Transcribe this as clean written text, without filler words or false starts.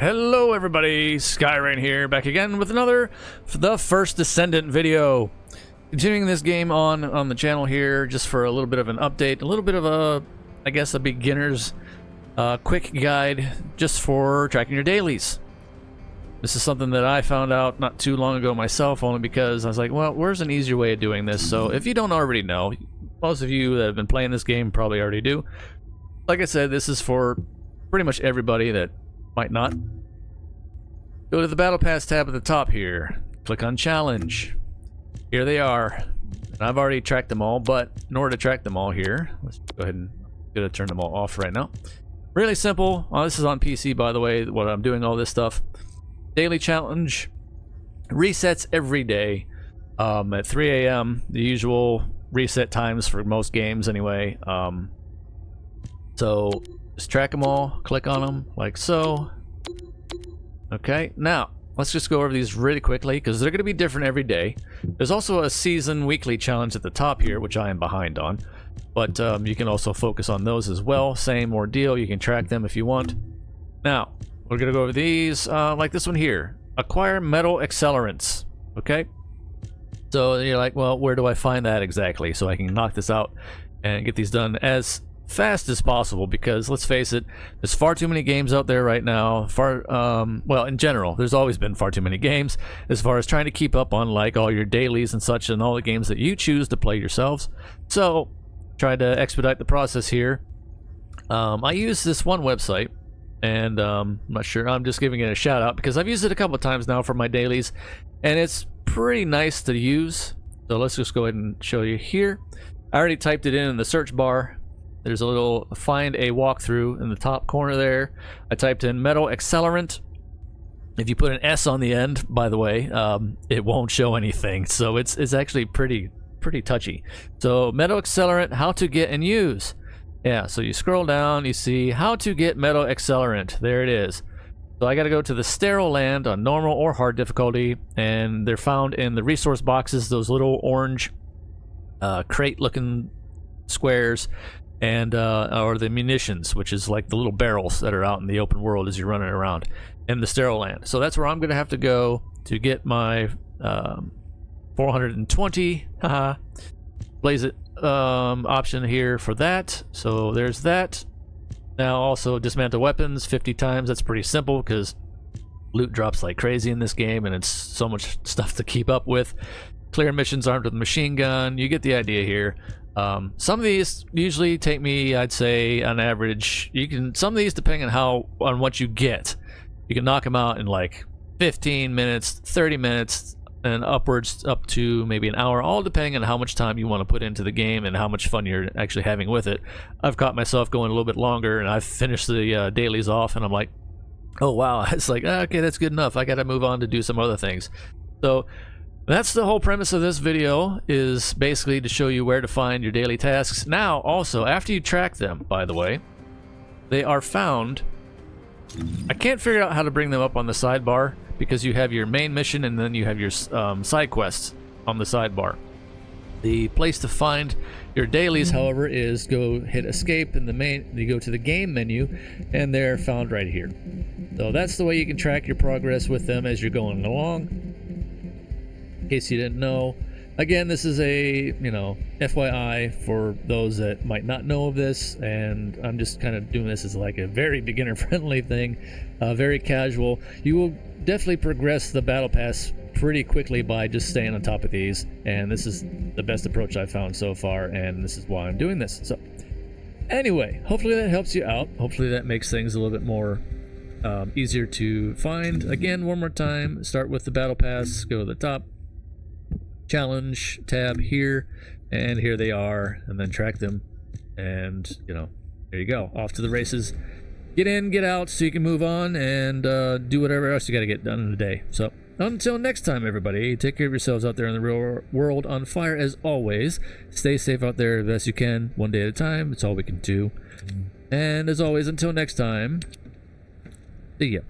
Hello everybody, Skyrain here, back again with another the first Descendant video. Continuing this game on the channel here, just for a little bit of an update, a little bit of a, I guess, a beginner's quick guide just for tracking your dailies. This is something that I found out not too long ago myself, only because I was like, well, where's an easier way of doing this? So if you don't already know, most of you that have been playing this game probably already do. Like I said, this is for pretty much everybody that might not. Go to the Battle Pass tab at the top here. Click on Challenge. Here they are. And I've already tracked them all, but in order to track them all here, let's go ahead and turn them all off right now. Really simple. This is on PC, by the way, what I'm doing all this stuff. Daily challenge. Resets every day at 3 a.m. The usual reset times for most games anyway. So just track them all, click on them like so. Okay, now let's just go over these really quickly because they're going to be different every day. There's also a season weekly challenge at the top here, which I am behind on, but you can also focus on those as well. Same ordeal, you can track them if you want. Now we're going to go over these like this one here. Acquire metal accelerants. Okay, so you're like, well, where do I find that exactly so I can knock this out and get these done as fast as possible? Because let's face it, there's far too many games out there right now. Well, in general, there's always been far too many games as far as trying to keep up on like all your dailies and such and all the games that you choose to play yourselves. So try to expedite the process here. I use this one website, and I'm not sure, I'm just giving it a shout out because I've used it a couple of times now for my dailies, and it's pretty nice to use. So let's just go ahead and show you here. I already typed it in the search bar. There's a little find a walkthrough in the top corner there. I typed in metal accelerant. If you put an S on the end, by the way, it won't show anything. So it's actually pretty touchy. So metal accelerant, how to get and use. Yeah, so you scroll down, you see how to get metal accelerant. There it is. So I got to go to the sterile land on normal or hard difficulty, and they're found in the resource boxes, those little orange crate-looking squares. And or the munitions, which is like the little barrels that are out in the open world as you're running around in the sterile land. So that's where I'm gonna have to go to get my 420 blaze it option here for that. So there's that. Now also dismantle weapons 50 times. That's pretty simple because loot drops like crazy in this game and it's so much stuff to keep up with. Clear missions armed with a machine gun. You get the idea here. Some of these usually take me, I'd say, on average, some of these, depending on what you get, you can knock them out in like 15 minutes, 30 minutes, and upwards up to maybe an hour, all depending on how much time you want to put into the game and how much fun you're actually having with it. I've caught myself going a little bit longer, and I've finished the dailies off, and I'm like, oh wow, it's like, okay, that's good enough. I got to move on to do some other things. So that's the whole premise of this video, is basically to show you where to find your daily tasks. Now, also, after you track them, by the way, they are found. I can't figure out how to bring them up on the sidebar because you have your main mission and then you have your side quests on the sidebar. The place to find your dailies, however, is go hit escape in the main. You go to the game menu, and they're found right here. So that's the way you can track your progress with them as you're going along. In case you didn't know, again, this is a FYI for those that might not know of this, and I'm just kind of doing this as like a very beginner friendly thing, very casual. You will definitely progress the battle pass pretty quickly by just staying on top of these, and this is the best approach I've found so far, and this is why I'm doing this. So anyway, hopefully that helps you out. Hopefully that makes things a little bit more easier to find. Again, one more time, start with the battle pass, go to the top challenge tab here, and here they are, and then track them, and there you go, off to the races. Get in, get out, so you can move on and do whatever else you got to get done in the day. So until next time, everybody, take care of yourselves out there in the real world, on fire as always. Stay safe out there as best you can, one day at a time. It's all we can do. And as always, until next time, see ya.